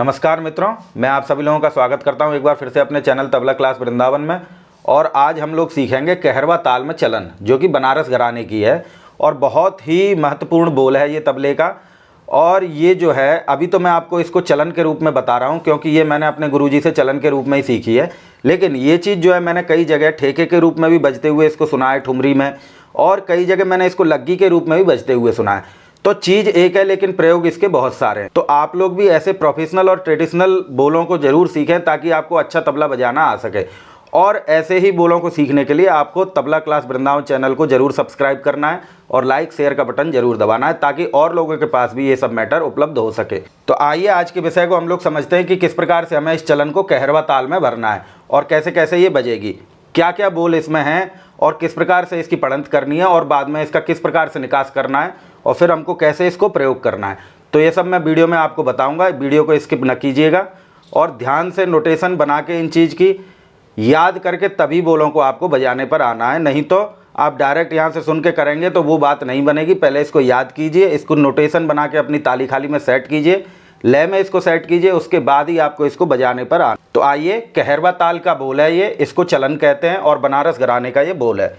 नमस्कार मित्रों, मैं आप सभी लोगों का स्वागत करता हूं एक बार फिर से अपने चैनल तबला क्लास वृंदावन में। और आज हम लोग सीखेंगे कहरवा ताल में चलन, जो कि बनारस घराने की है और बहुत ही महत्वपूर्ण बोल है ये तबले का। और ये जो है अभी तो मैं आपको इसको चलन के रूप में बता रहा हूँ, क्योंकि ये मैंने अपने गुरुजी से चलन के रूप में ही सीखी है। लेकिन ये चीज़ जो है मैंने कई जगह ठेके के रूप में भी बजते हुए इसको सुना है ठुमरी में, और कई जगह मैंने इसको लग्गी के रूप में भी बजते हुए सुना है। तो चीज़ एक है लेकिन प्रयोग इसके बहुत सारे हैं। तो आप लोग भी ऐसे प्रोफेशनल और ट्रेडिशनल बोलों को ज़रूर सीखें ताकि आपको अच्छा तबला बजाना आ सके। और ऐसे ही बोलों को सीखने के लिए आपको तबला क्लास वृंदावन चैनल को जरूर सब्सक्राइब करना है और लाइक शेयर का बटन जरूर दबाना है, ताकि और लोगों के पास भी ये सब मैटर उपलब्ध हो सके। तो आइए आज के विषय को हम लोग समझते हैं कि किस प्रकार से हमें इस चलन को कहरवा ताल में भरना है और कैसे कैसे ये बजेगी, क्या क्या बोल इसमें हैं और किस प्रकार से इसकी पढ़ंत करनी है और बाद में इसका किस प्रकार से निकास करना है और फिर हमको कैसे इसको प्रयोग करना है। तो ये सब मैं वीडियो में आपको बताऊंगा। वीडियो को स्किप न कीजिएगा और ध्यान से नोटेशन बना के इन चीज़ की याद करके तभी बोलों को आपको बजाने पर आना है। नहीं तो आप डायरेक्ट यहाँ से सुन के करेंगे तो वो बात नहीं बनेगी। पहले इसको याद कीजिए, इसको नोटेशन बना के अपनी ताली खाली में सेट कीजिए, लय में इसको सेट कीजिए, उसके बाद ही आपको इसको बजाने पर आना। तो आइए, कहरवा ताल का बोल है ये, इसको चलन कहते हैं और बनारस घराने का ये बोल है।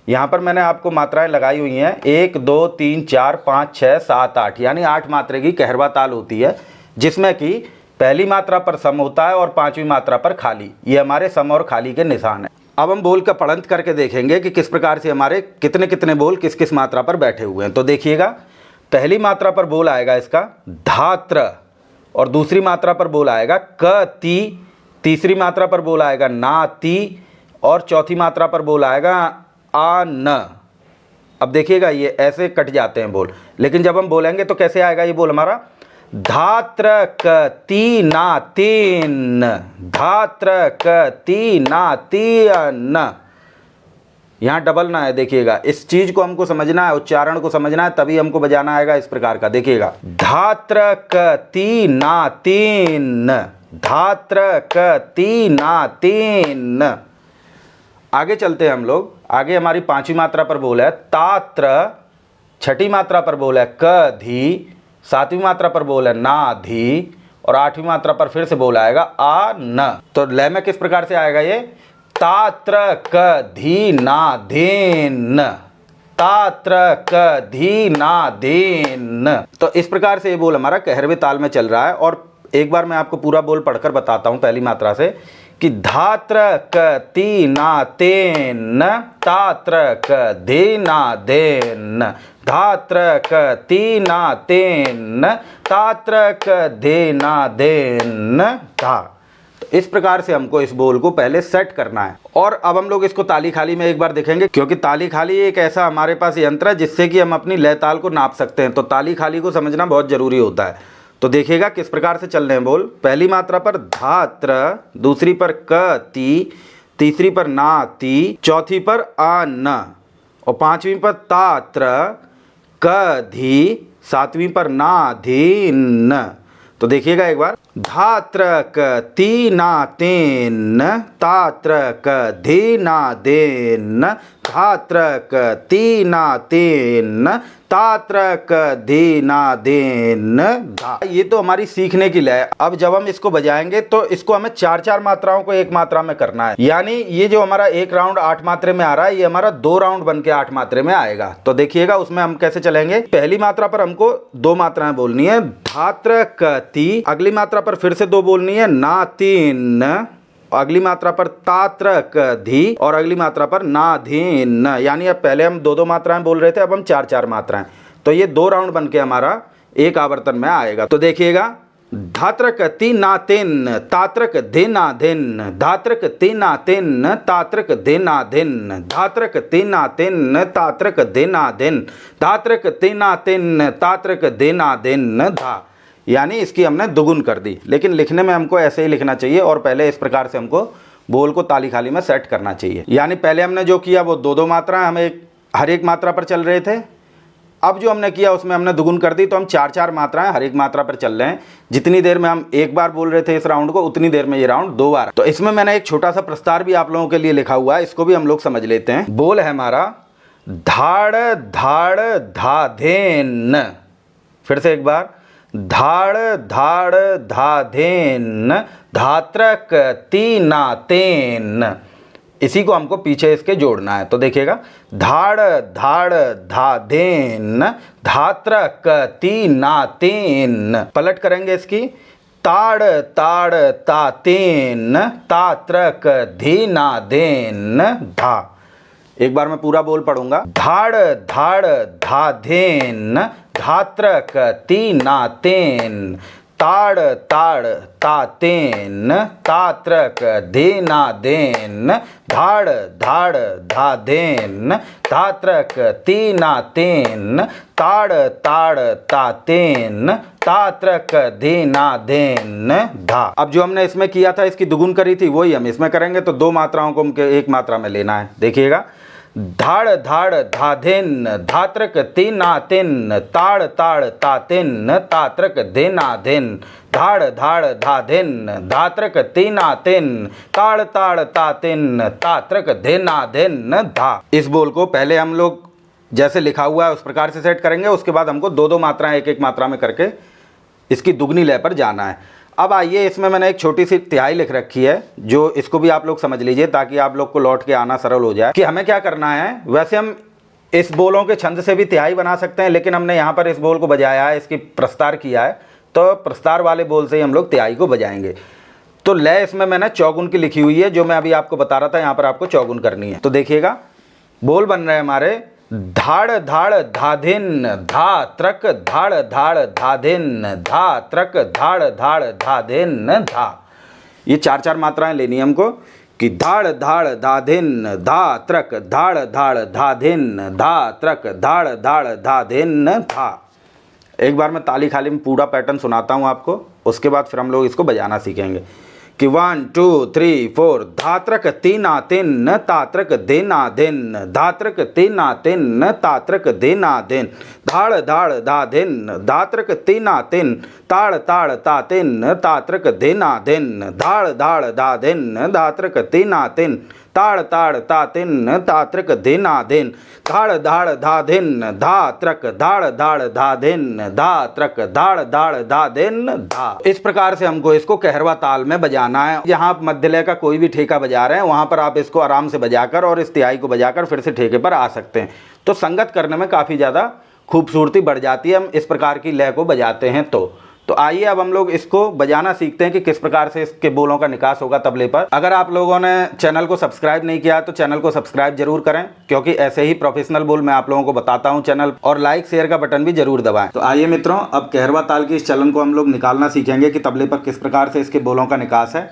यहाँ पर मैंने आपको मात्राएं लगाई हुई हैं 1 2 3 4 5 6 7 8, यानी 8 मात्रे की कहरवा ताल होती है, जिसमें कि पहली मात्रा पर सम होता है और पांचवी मात्रा पर खाली। ये हमारे सम और खाली के निशान है। अब हम बोल का पढ़ंत करके देखेंगे कि किस प्रकार से हमारे कितने कितने बोल किस किस मात्रा पर बैठे हुए हैं। तो देखिएगा, पहली मात्रा पर बोल आएगा इसका धात्र, और दूसरी मात्रा पर बोल आएगा क ती, तीसरी मात्रा पर बोल आएगा ना ती, और चौथी मात्रा पर बोल आएगा आ न। अब देखिएगा ये ऐसे कट जाते हैं बोल, लेकिन जब हम बोलेंगे तो कैसे आएगा ये बोल हमारा, धात्र क ती ना तीन, धात्र क ती ना तीन। यहाँ डबल ना है, देखिएगा इस चीज को हमको समझना है, उच्चारण को समझना है, तभी हमको बजाना आएगा इस प्रकार का। देखिएगा, धात्र क ती ना तीन, धात्र क ती ना तीन। आगे चलते हैं हम लोग। आगे हमारी पांचवी मात्रा पर बोल है तात्र, छठी मात्रा पर बोल है क धी, सातवीं मात्रा पर बोल है ना धी, और आठवीं मात्रा पर फिर से बोल आएगा आ न। तो लय में किस प्रकार से आएगा ये, तात्र क धी ना धेन, तात्र क धी ना धेन। तो इस प्रकार से ये बोल हमारा कहरवे ताल में चल रहा है। और एक बार मैं आपको पूरा बोल पढ़कर बताता हूँ पहली मात्रा से, कि धात्र क ती ना तेन, तात्र क धी ना देन, धात्र क ती ना तेन, तात्र क धी ना देन धा। तो इस प्रकार से हमको इस बोल को पहले सेट करना है। और अब हम लोग इसको ताली खाली में एक बार देखेंगे, क्योंकि ताली खाली एक ऐसा हमारे पास यंत्र है जिससे कि हम अपनी लय ताल को नाप सकते हैं। तो ताली खाली को समझना बहुत जरूरी होता है। तो देखिएगा किस प्रकार से चल रहे हैं बोल। पहली मात्रा पर धात्र, दूसरी पर क ती, तीसरी पर ना ती, चौथी पर आ न, और पांचवी पर तात्र क धी, सातवीं पर ना धी न। तो देखिएगा एक बार, धात्र क ती ना तेन, तात्र क धी ना देन, धात्र क ती ना तेन, तात्र क धी ना देन धा। ये तो हमारी सीखने की लय। अब जब हम इसको बजाएंगे तो इसको हमें 4-4 मात्राओं को एक मात्रा में करना है। यानी ये जो हमारा एक राउंड 8 मात्रे में आ रहा है, ये हमारा 2 राउंड बन के 8 मात्रे में आएगा। तो देखिएगा उसमें हम कैसे चलेंगे। पहली मात्रा पर हमको 2 मात्राएं बोलनी है, धात्र क ती, अगली मात्रा पर फिर से 2 बोलनी है ना तीन, अगली मात्रा पर तात्र क धी, और अगली मात्रा पर ना धीन। यानी अब पहले हम 2-2 मात्राएं बोल रहे थे, अब हम 4-4 मात्राएं। तो ये 2 राउंड बन के हमारा एक आवर्तन में आएगा। तो देखिएगा, धात्र क ती ना तेन, तात्र क धे ना धेन, धात्र क ती ना तेन, तात्र क धे ना धेन, धात्र क ती ना तेन, तात्र क धे ना धेन, धात्र क ती ना तेन, तात्र क धे ना धेन धा। यानी इसकी हमने दुगुन कर दी, लेकिन लिखने में हमको ऐसे ही लिखना चाहिए। और पहले इस प्रकार से हमको बोल को ताली खाली में सेट करना चाहिए। यानी पहले हमने जो किया वो 2-2 मात्राएं हमें हर एक मात्रा पर चल रहे थे। अब जो हमने किया उसमें हमने दुगुन कर दी, तो हम 4-4 मात्राएं हर एक मात्रा पर चल रहे हैं। जितनी देर में हम एक बार बोल रहे थे इस राउंड को, उतनी देर में ये राउंड 2 बार। तो इसमें मैंने एक छोटा सा प्रस्तार भी आप लोगों के लिए लिखा हुआ है, इसको भी हम लोग समझ लेते हैं। बोल है हमारा धाड़ धाड़ धा धेन। फिर से एक बार, धाड़ धाड़ धाधेन धात्रक तीनातेन। इसी को हमको पीछे इसके जोड़ना है। तो देखिएगा, धाड़ धाड़ धाधेन धात्रक तीनातेन। पलट करेंगे इसकी, ताड़ ताड़ तातेन तात्रक धीनादेन धा। एक बार मैं पूरा बोल पढ़ूंगा। धाड़ धाड़ धाधेन धात्रक तीनातेन ताड़ ताड़ तातेन तात्रक धीनादेन धाड़ धाड़ धाधेन धात्रक तीनातेन ताड़ ताड़ तातेन तात्रक धीनादेन धा। अब जो हमने इसमें किया था, इसकी दुगुन करी थी, वही हम इसमें करेंगे। तो दो मात्राओं को हमको एक मात्रा में लेना है। देखिएगा, धाड़ धाड़ धाधेन धात्रक तीनातेन ताड़ ताड़ तातेन तात्रक धीनादेन धाड़ धाड़ धाधेन धात्रक तीनातेन ताड़ ताड़ तातेन तात्रक धीनादेन धा। इस बोल को पहले हम लोग जैसे लिखा हुआ है उस प्रकार से सेट करेंगे। उसके बाद हमको दो दो मात्राएं एक एक मात्रा में करके इसकी दुगनी लय पर जाना है। अब आइए, इसमें मैंने एक छोटी सी तिहाई लिख रखी है, जो इसको भी आप लोग समझ लीजिए ताकि आप लोग को लौट के आना सरल हो जाए कि हमें क्या करना है। वैसे हम इस बोलों के छंद से भी तिहाई बना सकते हैं, लेकिन हमने यहाँ पर इस बोल को बजाया है, इसकी प्रस्तार किया है, तो प्रस्तार वाले बोल से ही हम लोग तिहाई को बजाएंगे। तो लय इसमें मैंने चौगुन की लिखी हुई है, जो मैं अभी आपको बता रहा था, यहाँ पर आपको चौगुन करनी है। तो देखिएगा, बोल बन रहे हैं हमारे धाड़ धाड़ धाधेन धात्रक धाड़ धाड़ धाधेन धात्रक धाड़ धाड़ धाधेन धा। ये चार चार मात्राएं लेनी है हमको कि धाड़ धाड़ धाधेन धात्रक धाड़ धाड़ धाधेन धात्रक धाड़ धाड़ धाधेन धा। एक बार मैं ताली खाली में पूरा पैटर्न सुनाता हूँ आपको, उसके बाद फिर हम लोग इसको बजाना सीखेंगे कि 1 2 3 4 धात्रक तीनातेन तात्रक देनादेन धात्रक तीनातेन तात्रक देनादेन धाड़ धाड़ धाधेन धात्रक तीनातेन ताड़ ताड़ तातेन तात्रक देनादेन धाड़ धाड़ धाधेन धात्रक तीनातेन ताड़ ताड़ तातेन तात्रक देनादेन धाड़ धाड़ धाधेन धात्रक धाड़ धाड़ धाधेन धात्रक धाड़ धाड़ धाधेन धा। इस प्रकार से हमको इसको कहरवा ताल में बजाना है। जहाँ आप मध्य लय का कोई भी ठेका बजा रहे हैं, वहाँ पर आप इसको आराम से बजाकर और इस तिहाई को बजाकर फिर से ठेके पर आ सकते हैं। तो संगत करने में काफ़ी ज़्यादा खूबसूरती बढ़ जाती है हम इस प्रकार की लय को बजाते हैं। तो आइए अब हम लोग इसको बजाना सीखते हैं कि किस प्रकार से इसके बोलों का निकास होगा तबले पर। अगर आप लोगों ने चैनल को सब्सक्राइब नहीं किया तो चैनल को सब्सक्राइब जरूर करें, क्योंकि ऐसे ही प्रोफेशनल बोल मैं आप लोगों को बताता हूं चैनल, और लाइक शेयर का बटन भी जरूर दबाएं। तो आइए मित्रों, अब कहरवा ताल की इस चलन को हम लोग निकालना सीखेंगे कि तबले पर किस प्रकार से इसके बोलों का निकास है।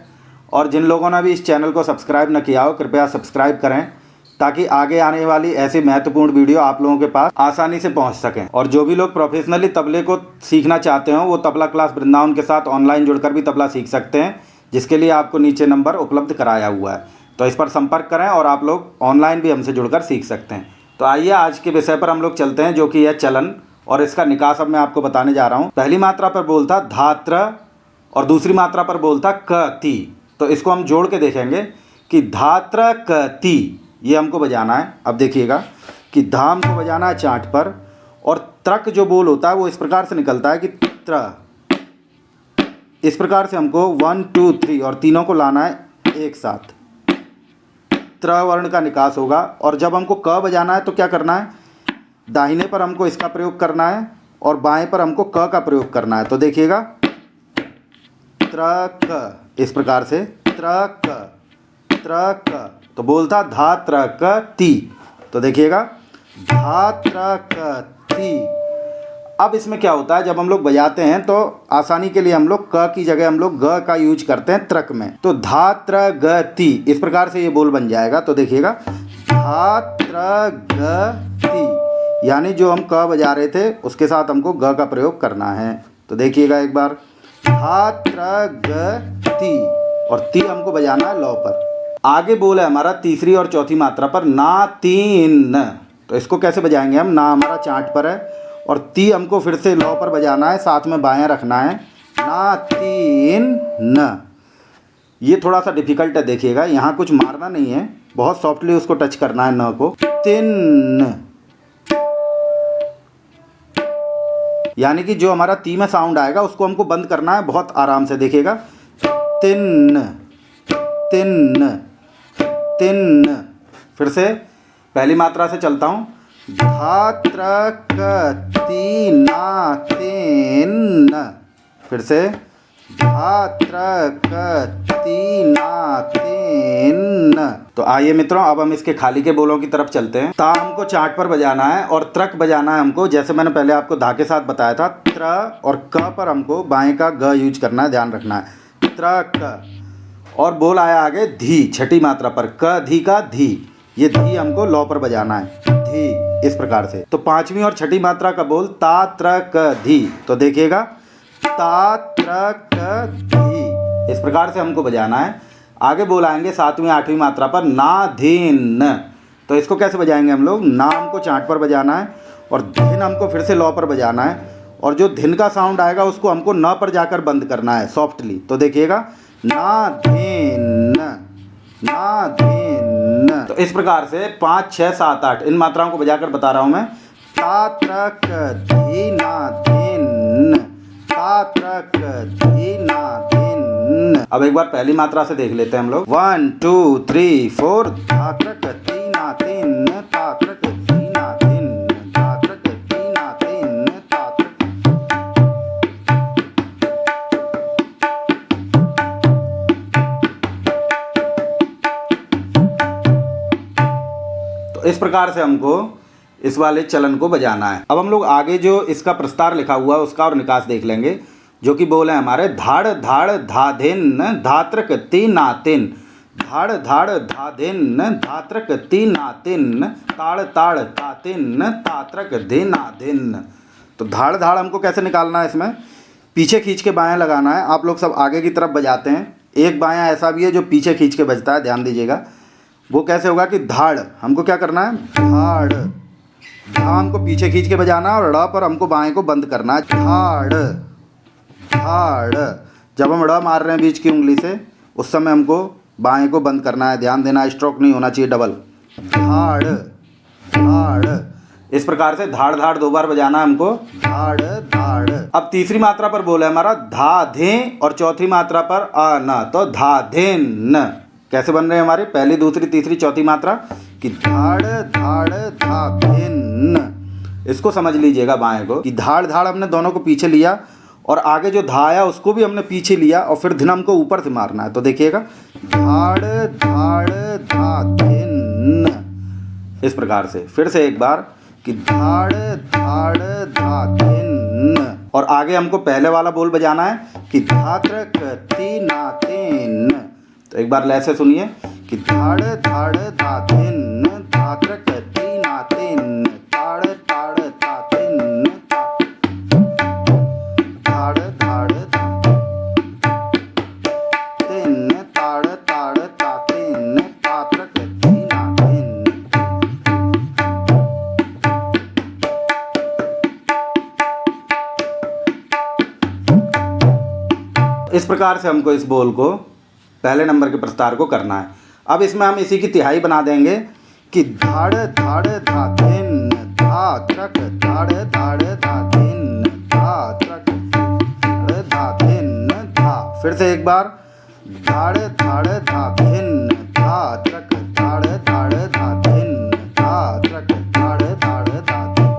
और जिन लोगों ने भी इस चैनल को सब्सक्राइब न किया हो, कृपया सब्सक्राइब करें ताकि आगे आने वाली ऐसी महत्वपूर्ण वीडियो आप लोगों के पास आसानी से पहुंच सकें। और जो भी लोग प्रोफेशनली तबले को सीखना चाहते हो, वो तबला क्लास वृंदावन के साथ ऑनलाइन जुड़कर भी तबला सीख सकते हैं, जिसके लिए आपको नीचे नंबर उपलब्ध कराया हुआ है। तो इस पर संपर्क करें और आप लोग ऑनलाइन भी हमसे जुड़कर सीख सकते हैं। तो आइए आज के विषय पर हम लोग चलते हैं, जो कि है चलन, और इसका निकास अब मैं आपको बताने जा रहा हूँ। पहली मात्रा पर बोल था धात्र और दूसरी मात्रा पर बोल था क ती। तो इसको हम जोड़ के देखेंगे कि धात्र क ती, ये हमको बजाना है। अब देखिएगा कि धाम को बजाना है चांट पर, और त्रक जो बोल होता है वो इस प्रकार से निकलता है कि त्र। इस प्रकार से हमको 1 2 3 और तीनों को लाना है एक साथ। त्र वर्ण का निकास होगा। और जब हमको क बजाना है तो क्या करना है, दाहिने पर हमको इसका प्रयोग करना है और बाएं पर हमको क का प्रयोग करना है। तो देखिएगा, त्रक, इस प्रकार से त्रक त्रक। तो बोलता धात्रक ती। तो देखिएगा, धात्रक ती। अब इसमें क्या होता है, जब हम लोग बजाते हैं तो आसानी के लिए हम लोग क की जगह हम लोग ग का यूज करते हैं त्रक में। तो धात्र ग ती, इस प्रकार से ये बोल बन जाएगा। तो देखिएगा, धात्र ग ती, यानी जो हम क बजा रहे थे उसके साथ हमको ग का प्रयोग करना है। तो देखिएगा एक बार, धात्र ग ती, और ती हमको बजाना है लौ पर। आगे बोल है हमारा तीसरी और चौथी मात्रा पर ना तीन। तो इसको कैसे बजाएंगे हम, ना हमारा चांट पर है और ती हमको फिर से लौ पर बजाना है, साथ में बायां रखना है, ना तीन न। ये थोड़ा सा डिफिकल्ट है, देखिएगा यहाँ कुछ मारना नहीं है, बहुत सॉफ्टली उसको टच करना है न को। तिन, यानी कि जो हमारा ती में साउंड आएगा उसको हमको बंद करना है बहुत आराम से। देखिएगा, तिन तिन तिन। फिर से पहली मात्रा से चलता हूँ, धा त्र क ती ना तिन। फिर से धा त्र क ती ना तिन। तो आइए मित्रों, अब हम इसके खाली के बोलों की तरफ चलते हैं। ता हमको चार्ट पर बजाना है और त्रक बजाना है हमको, जैसे मैंने पहले आपको धा के साथ बताया था। त्र और क पर हमको बाएं का ग यूज करना है, ध्यान रखना है। त्रक और बोल आया आगे धी, छठी मात्रा पर, क धी का धी। ये धी हमको लौ पर बजाना है, धी, इस प्रकार से। तो पांचवी और छठी मात्रा का बोल ता त्र क धी। तो देखिएगा, ता त्र क धी, इस प्रकार से हमको बजाना है। आगे बोल आएंगे सातवीं आठवीं मात्रा पर, ना धिन। तो इसको कैसे बजाएंगे हम लोग, ना हमको चांट पर बजाना है और धिन हमको फिर से लौ पर बजाना है। और जो धिन का साउंड आएगा उसको हमको न पर जाकर बंद करना है सॉफ्टली। तो देखिएगा, ना धिन ना धिन। तो इस प्रकार से 5 6 7 8 इन मात्राओं को बजाकर बता रहा हूँ मैं। ता त्र क धी ना धिन, ता त्र क धी ना धिन। अब एक बार पहली मात्रा से देख लेते हैं हम लोग। 1 2 3 4, धा त्र क ती ना तिन, ता त्र क धी ना धिन, धा त्र क धी ना तिन, ता त्र। तो इस प्रकार से हमको इस वाले चलन को बजाना है। अब हम लोग आगे जो इसका प्रस्तार लिखा हुआ है उसका और निकास देख लेंगे, जो कि बोल है हमारे, धाड़ धाड़ धाधिन धात्रक ती नातिन, धाड़ धाड़ धाधिन धात्रक ती नातिन, ताड़ ताड़ तातिन तात्रक धिनाधिन। तो धाड़ धाड़ हमको कैसे निकालना है, इसमें पीछे खींच के बायां लगाना है। आप लोग सब आगे की तरफ बजाते हैं, एक बायां ऐसा भी है जो पीछे खींच के बजता है, ध्यान दीजिएगा। वो कैसे होगा कि धाड़ हमको क्या करना है, धाड़, धा हमको पीछे खींच के बजाना है और ड़ पर हमको बाएं को बंद करना है, धाड़ धाड़। जब हम ड़ मार रहे हैं बीच की उंगली से, उस समय हमको बाएं को बंद करना है, ध्यान देना, स्ट्रोक नहीं होना चाहिए डबल। धाड़ धाड़, इस प्रकार से धाड़ धाड़ 2 बार बजाना है हमको, धाड़ धाड़। अब तीसरी मात्रा पर बोला है हमारा धा धे और चौथी मात्रा पर अ न, तो धा धेन। कैसे बन रहे हैं हमारे पहली दूसरी तीसरी चौथी मात्रा कि धाड़ धाड़ धा धिन। इसको समझ लीजिएगा बाएं को कि धाड़ धाड़ हमने दोनों को पीछे लिया और आगे जो धा आया उसको भी हमने पीछे लिया और फिर धिन हमको ऊपर से मारना है। तो देखिएगा, धाड़ धाड़ धा धिन, इस प्रकार से। फिर से एक बार कि धाड़ धाड़ धा धिन, और आगे हमको पहले वाला बोल बजाना है कि धात्र क ती ना तिन। तो एक बार लय से सुनिए कि धाड़ धाड़ धा धिन, धात्र क ती ना तिन, ताड़ ताड़ धा धिन, धाड़ धाड़ धा तिन, ताड़ ताड़ धा तिन, तात्र क ती ना तिन। इस प्रकार से हमको इस बोल को पहले नंबर के प्रस्तार को करना है। अब इसमें हम इसी की तिहाई बना देंगे कि धाड़ धाड़ धा धिन, धा त्रक, धाड़ धाड़ धा धिन, धा त्रक, धा धिन, धा। फिर से एक बार, धाड़ धाड़ धा धिन, धा त्रक, धाड़ धाड़ धा धिन, धा त्रक, धाड़ धाड़ धा धिन।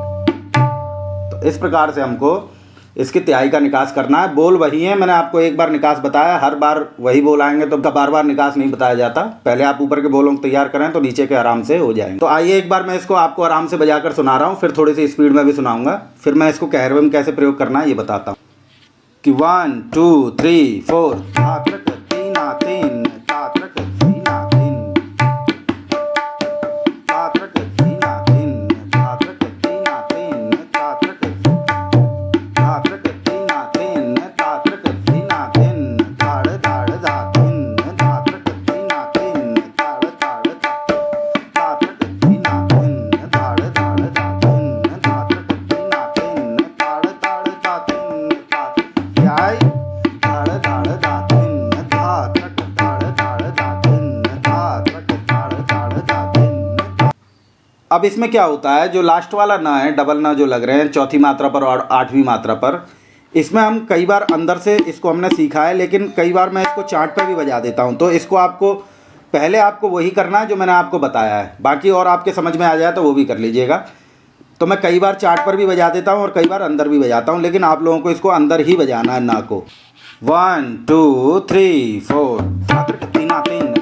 तो इस प्रकार से हमको इसकी तिहाई का निकास करना है। बोल वही है, मैंने आपको एक बार निकास बताया, हर बार वही बोल आएंगे तो बार बार निकास नहीं बताया जाता। पहले आप ऊपर के बोलों को तैयार करें तो नीचे के आराम से हो जाएंगे। तो आइए एक बार मैं इसको आपको आराम से बजाकर सुना रहा हूँ, फिर थोड़ी सी स्पीड में भी सुनाऊंगा, फिर मैं इसको कहरवे में कैसे प्रयोग करना है ये बताता हूँ कि 1 2 3 4, धात्रक ती ना तिन, तात्रक ती ना तिन, तात्रक ती ना तिन, धात्रक ती ना तिन, तात्रक, धात्रक ती ना तिन, तात्रक ती ना तिन, धाड़ धाड़ धा धिन, धात्रक ती ना तिन, ताड़ ताड़ धा, तात्रक ती ना तिन, धाड़ धाड़ धा धिन, धात्रक ती ना तिन, ताड़ ताड़ धा धिन, ता। धाड़ धाड़ धा धिन, अब इसमें क्या होता है, जो लास्ट वाला ना है, डबल ना जो लग रहे हैं चौथी मात्रा पर और आठवीं मात्रा पर, इसमें हम कई बार अंदर से इसको हमने सीखा है, लेकिन कई बार मैं इसको चार्ट पे भी बजा देता हूँ। तो इसको आपको पहले आपको वही करना है जो मैंने आपको बताया है, बाकी और आपके समझ में आ जाए तो वो भी कर लीजिएगा। तो मैं कई बार चार्ट पर भी बजा देता हूँ और कई बार अंदर भी बजाता हूँ, लेकिन आप लोगों को इसको अंदर ही बजाना है ना को। 1 2 3 4 3 3।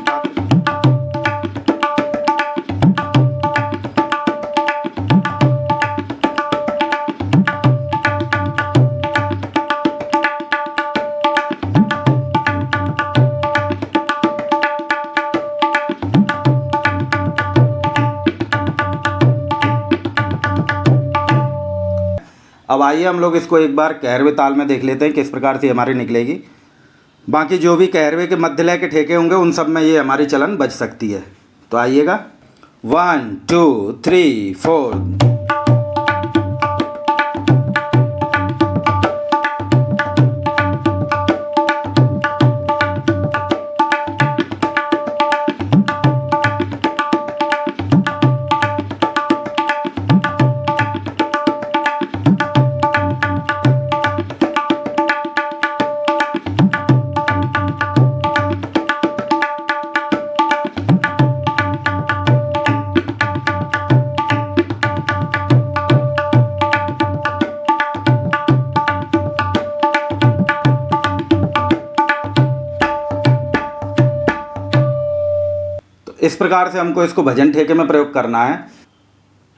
अब आइए हम लोग इसको एक बार कहरवे ताल में देख लेते हैं किस प्रकार से हमारी निकलेगी। बाकी जो भी कहरवे के मध्यलय के ठेके होंगे उन सब में ये हमारी चलन बज सकती है। तो आइएगा 1 2 3 4। इस प्रकार से हमको इसको भजन ठेके में प्रयोग करना है।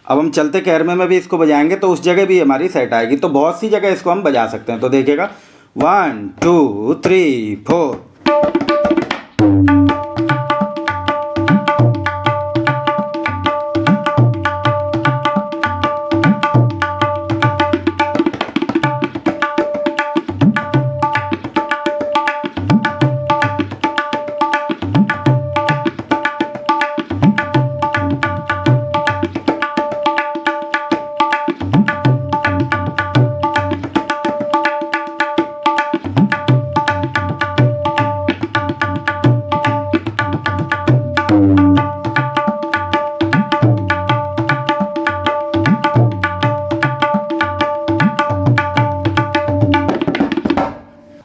अब हम चलते कहरवे में भी इसको बजाएंगे तो उस जगह भी हमारी सेट आएगी। तो बहुत सी जगह इसको हम बजा सकते हैं। तो देखिएगा 1 2 3 4।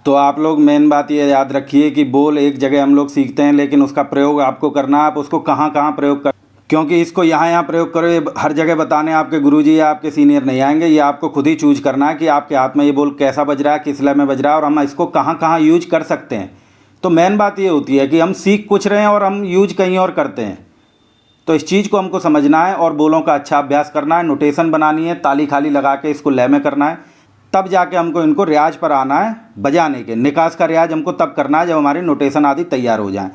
तो आप लोग मेन बात ये याद रखिए कि बोल एक जगह हम लोग सीखते हैं, लेकिन उसका प्रयोग आपको करना है। आप उसको कहाँ कहाँ प्रयोग कर, क्योंकि इसको यहाँ प्रयोग करो, ये हर जगह बताने आपके गुरुजी या आपके सीनियर नहीं आएंगे। ये आपको खुद ही चूज करना है कि आपके हाथ में ये बोल कैसा बज रहा है, किस लय में बज रहा है और हम इसको कहाँ कहाँ यूज कर सकते हैं। तो मेन बात ये होती है कि हम सीख कुछ रहे हैं और हम यूज कहीं और करते हैं। तो इस चीज़ को हमको समझना है और बोलों का अच्छा अभ्यास करना है, नोटेशन बनानी है, ताली खाली लगा के इसको लय में करना है, तब जाके हमको इनको रियाज पर आना है बजाने के। निकास का रियाज हमको तब करना है जब हमारी नोटेशन आदि तैयार हो जाएं।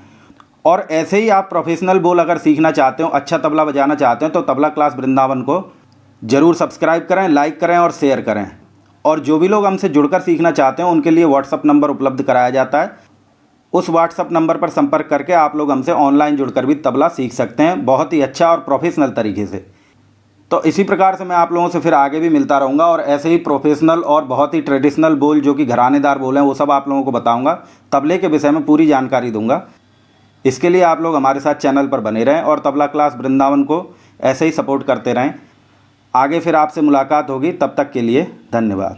और ऐसे ही आप प्रोफेशनल बोल अगर सीखना चाहते हो, अच्छा तबला बजाना चाहते हो, तो तबला क्लास वृंदावन को ज़रूर सब्सक्राइब करें, लाइक करें और शेयर करें। और जो भी लोग हमसे जुड़कर सीखना चाहते हैं उनके लिए व्हाट्सअप नंबर उपलब्ध कराया जाता है। उस व्हाट्सअप नंबर पर संपर्क करके आप लोग हमसे ऑनलाइन जुड़कर भी तबला सीख सकते हैं, बहुत ही अच्छा और प्रोफेशनल तरीके से। तो इसी प्रकार से मैं आप लोगों से फिर आगे भी मिलता रहूँगा और ऐसे ही प्रोफेशनल और बहुत ही ट्रेडिशनल बोल जो कि घरानेदार बोल हैं वो सब आप लोगों को बताऊँगा। तबले के विषय में पूरी जानकारी दूँगा। इसके लिए आप लोग हमारे साथ चैनल पर बने रहें और तबला क्लास वृंदावन को ऐसे ही सपोर्ट करते रहें। आगे फिर आपसे मुलाकात होगी, तब तक के लिए धन्यवाद।